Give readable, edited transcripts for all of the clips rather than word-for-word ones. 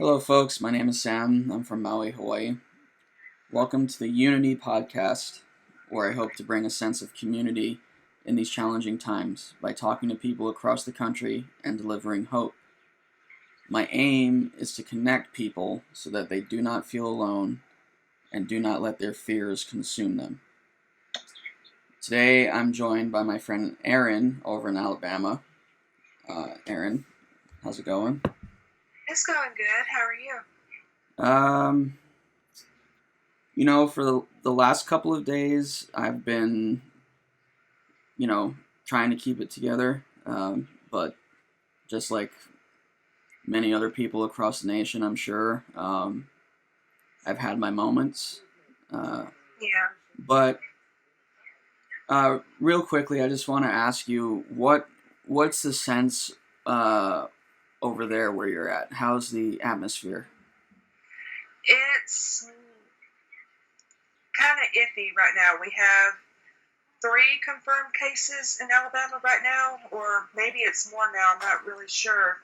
Hello, folks. My name is Sam. I'm from Maui, Hawaii. Welcome to the Unity Podcast, where I hope to bring a sense of community in these challenging times by talking to people across the country and delivering hope. My aim is to connect people so that they do not feel alone and do not let their fears consume them. Today, I'm joined by my friend Erin over in Alabama. Erin, how's it going? It's going good. How are you? Um, for the last couple of days, I've been, trying to keep it together. But just like many other people across the nation, I'm sure, I've had my moments. Uh, Yeah. but real quickly, I just want to ask you what's the sense over there where you're at? How's the atmosphere? It's kind of iffy right now. We have three confirmed cases in Alabama right now, or maybe it's more now. I'm not really sure.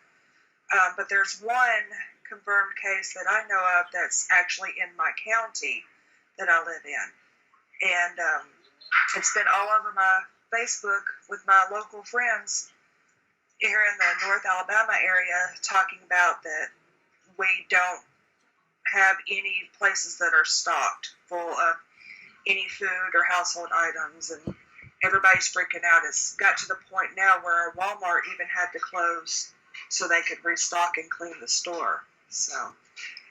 But there's one confirmed case that I know of that's actually in my county that I live in. And it's been all over my Facebook with my local friends here in the North Alabama area talking about that we don't have any places that are stocked full of any food or household items, and everybody's freaking out. It's got to the point now where Walmart even had to close so they could restock and clean the store. So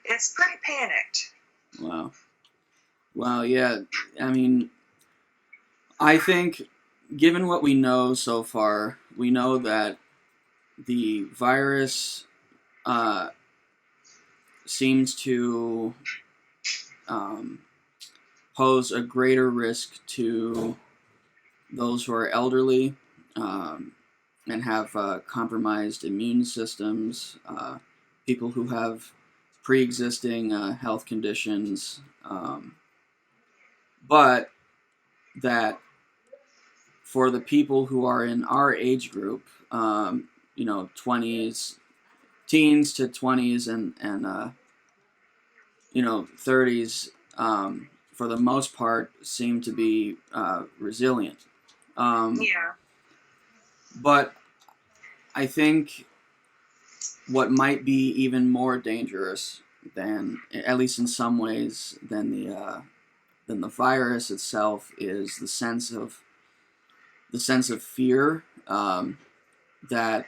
it's pretty panicked. Wow. Wow. Yeah. I mean, I think, given what we know so far, we know that the virus uh, seems to um, pose a greater risk to those who are elderly and have compromised immune systems, people who have pre-existing health conditions, but that for the people who are in our age group, 20s, teens to 20s and 30s, for the most part, seem to be resilient. Yeah. But I think what might be even more dangerous than, at least in some ways, than the virus itself is the sense of fear that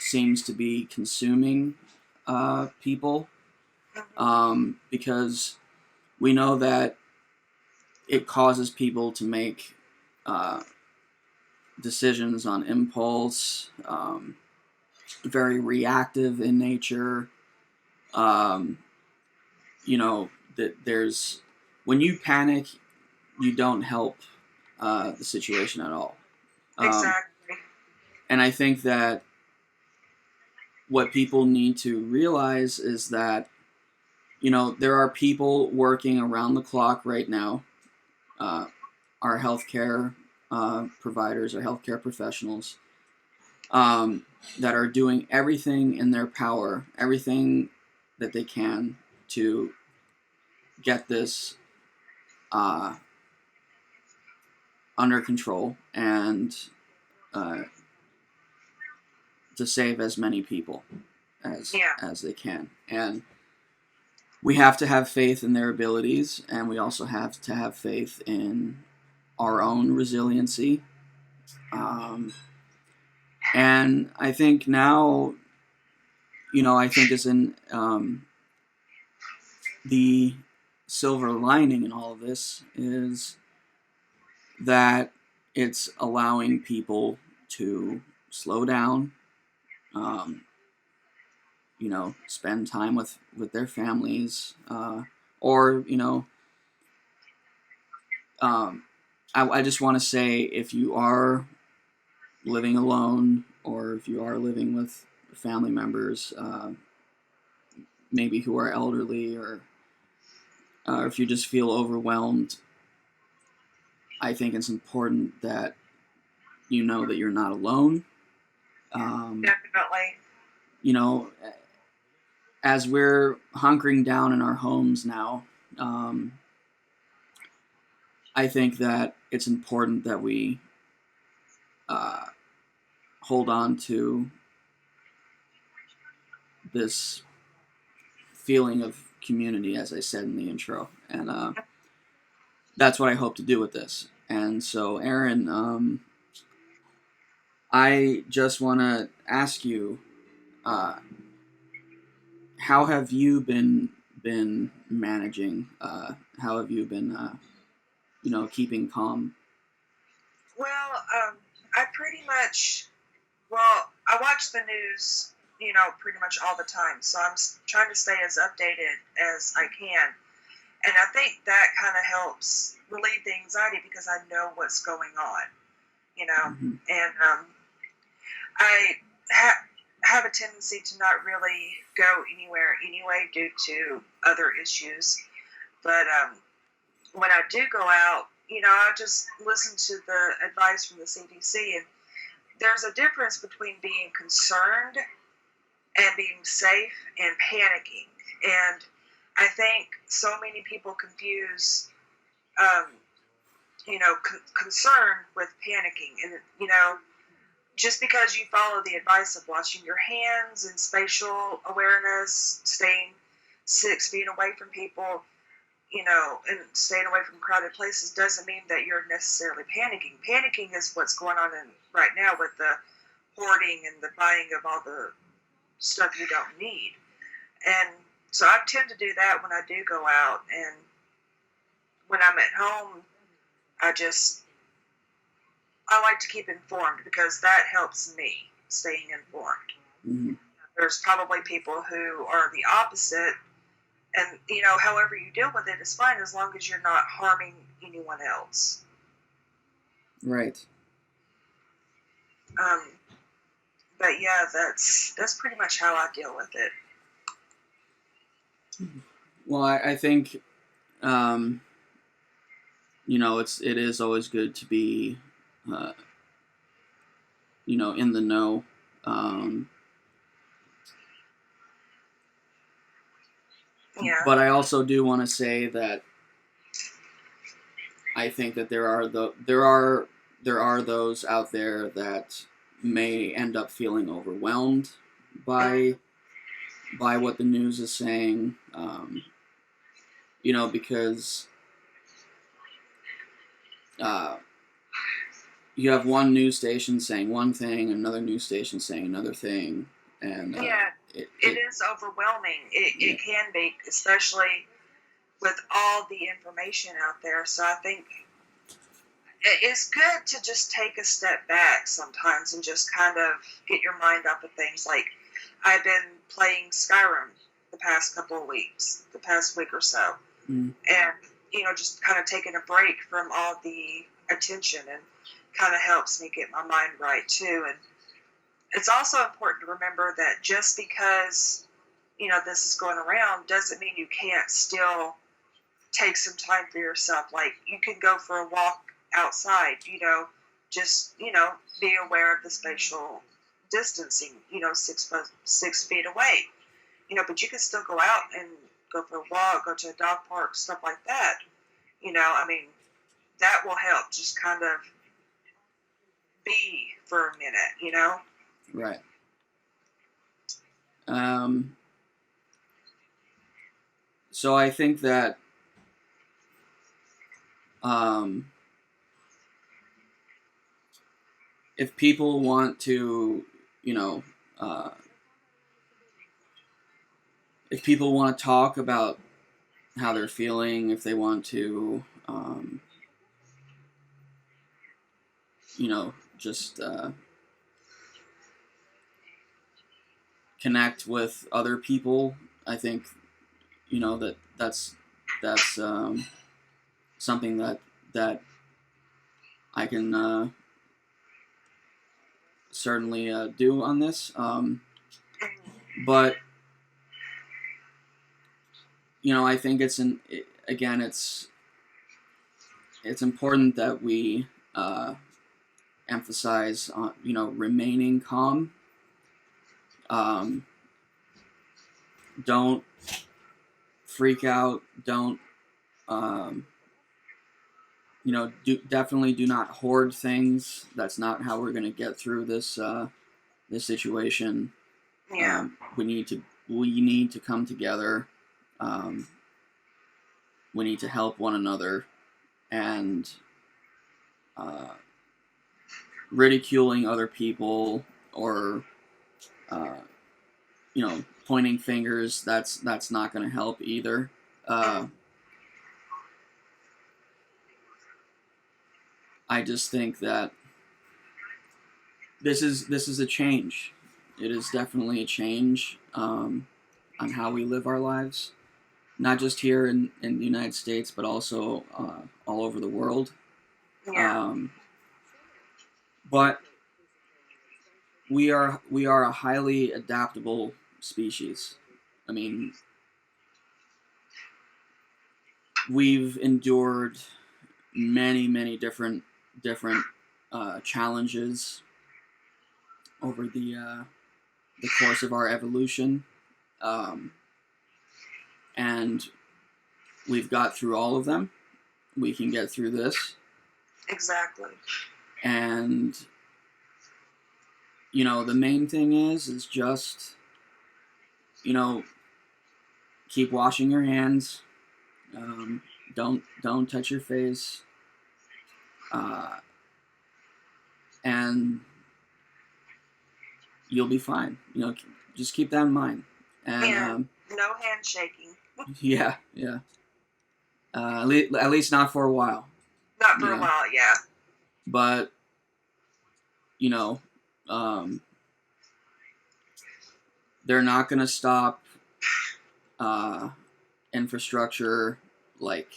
seems to be consuming people, because we know that it causes people to make decisions on impulse, very reactive in nature. Um, that there's when you panic, you don't help the situation at all. Exactly. And I think that what people need to realize is that there are people working around the clock right now. Our healthcare providers, our healthcare professionals, that are doing everything in their power, everything that they can to get this under control and to save as many people as they can. And we have to have faith in their abilities, and we also have to have faith in our own resiliency. And I think now, I think is in the silver lining in all of this is that it's allowing people to slow down, um, spend time with their families, or I just want to say, if you are living alone or if you are living with family members, maybe who are elderly, or if you just feel overwhelmed, I think it's important that you know that you're not alone. Definitely. You know, as we're hunkering down in our homes now, I think that it's important that we uh, hold on to this feeling of community, as I said in the intro, and that's what I hope to do with this. And so, Erin, I just want to ask you, uh, how have you been managing? How have you been, keeping calm? Well, I pretty much, well, I watch the news, pretty much all the time. So I'm trying to stay as updated as I can. And I think that kind of helps relieve the anxiety because I know what's going on, you know. Mm-hmm. And I have a tendency to not really go anywhere anyway due to other issues. But when I do go out, I just listen to the advice from the CDC. And there's a difference between being concerned and being safe and panicking. And I think so many people confuse, um, concern with panicking. And, just because you follow the advice of washing your hands and spatial awareness, staying 6 feet away from people, and staying away from crowded places doesn't mean that you're necessarily panicking. Panicking is what's going on right now with the hoarding and the buying of all the stuff you don't need. And so I tend to do that when I do go out. And when I'm at home, I like to keep informed because that helps me staying informed. Mm-hmm. There's probably people who are the opposite, and however you deal with it is fine as long as you're not harming anyone else. Right. But yeah, that's pretty much how I deal with it. Well, I think, it is always good to be, in the know. Yeah. But I also do want to say that I think that there are those out there that may end up feeling overwhelmed by what the news is saying. Because you have one news station saying one thing, another news station saying another thing, and yeah, it is overwhelming. It can be, especially with all the information out there. So I think it's good to just take a step back sometimes and just kind of get your mind off of things. Like I've been playing Skyrim the past couple of weeks, the past week or so, and just kind of taking a break from all the attention and kind of helps me get my mind right too. And it's also important to remember that just because this is going around doesn't mean you can't still take some time for yourself. Like you can go for a walk outside, just be aware of the spatial distancing, 6 feet away, but you can still go out and go for a walk, go to a dog park, stuff like that. That will help just kind of be for a minute. Right. So I think that if people want to, if people want to talk about how they're feeling, if they want to, just connect with other people, I think, that's something that I can certainly do on this. But I think it's important that we emphasize on remaining calm. don't freak out. Don't, um, definitely do not hoard things. That's not how we're going to get through this situation. Yeah. We need to come together. Um, we need to help one another, and uh, ridiculing other people or uh, pointing fingers, that's not going to help either. I just think that this is a change. It is definitely a change on how we live our lives, not just here in the United States, but also all over the world. Yeah. But we are a highly adaptable species. I mean, we've endured many different challenges over the course of our evolution, and we've got through all of them. We can get through this, Exactly. and the main thing is just keep washing your hands. Don't touch your face, and you'll be fine. Just keep that in mind. And Yeah. No handshaking. yeah. At least not for a while. Not for a while, yeah. But um, they're not going to stop infrastructure. Like,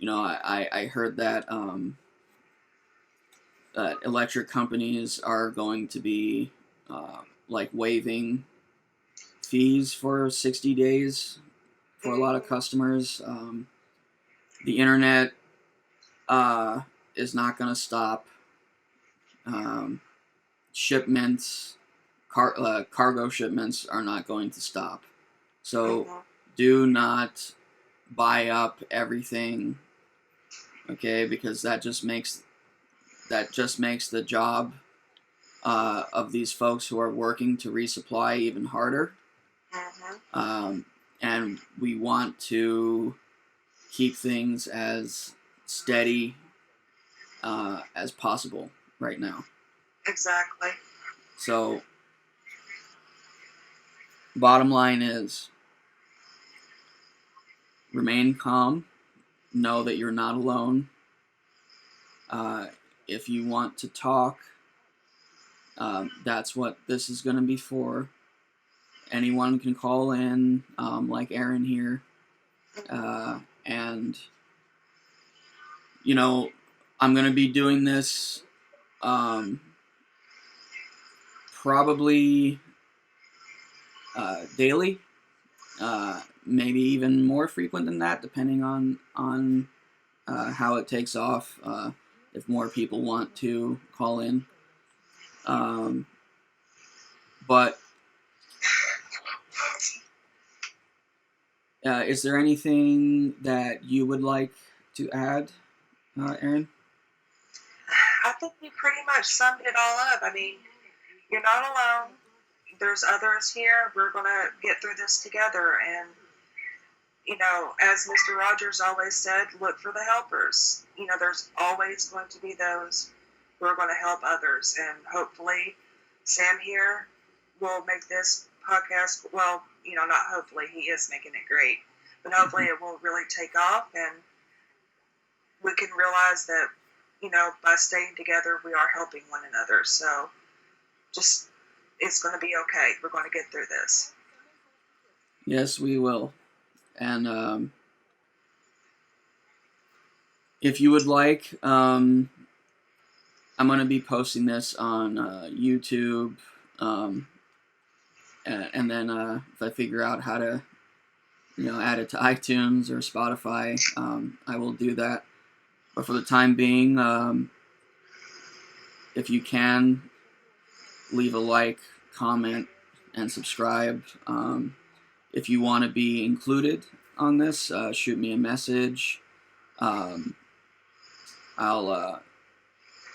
I heard that electric companies are going to be like waiving fees for 60 days for a lot of customers. The internet is not going to stop. Shipments, cargo shipments are not going to stop. So do not buy up everything, okay? Because that just makes the job of these folks who are working to resupply even harder. And we want to keep things as steady as possible right now. Exactly. So, bottom line is, remain calm. Know that you're not alone. If you want to talk, that's what this is going to be for. Anyone can call in, like Erin here. And, I'm going to be doing this probably daily, maybe even more frequent than that, depending on how it takes off. If more people want to call in, but is there anything that you would like to add, Erin? I think you pretty much summed it all up. I mean, you're not alone. There's others here. We're going to get through this together. And, as Mr. Rogers always said, look for the helpers. There's always going to be those who are going to help others. And hopefully, Sam here will make this podcast, well, not hopefully, he is making it great. But hopefully it will really take off and we can realize that, by staying together, we are helping one another. So just, it's going to be okay. We're going to get through this. Yes, we will. And if you would like, I'm going to be posting this on YouTube. And then if I figure out how to, add it to iTunes or Spotify, I will do that. But for the time being, if you can, leave a like, comment, and subscribe. If you want to be included on this, shoot me a message. I'll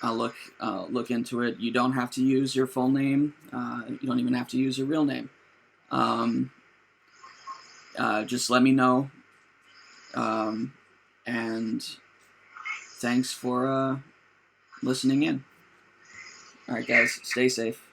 look into it. You don't have to use your full name. You don't even have to use your real name. Just let me know. And thanks for listening in. All right, guys, stay safe.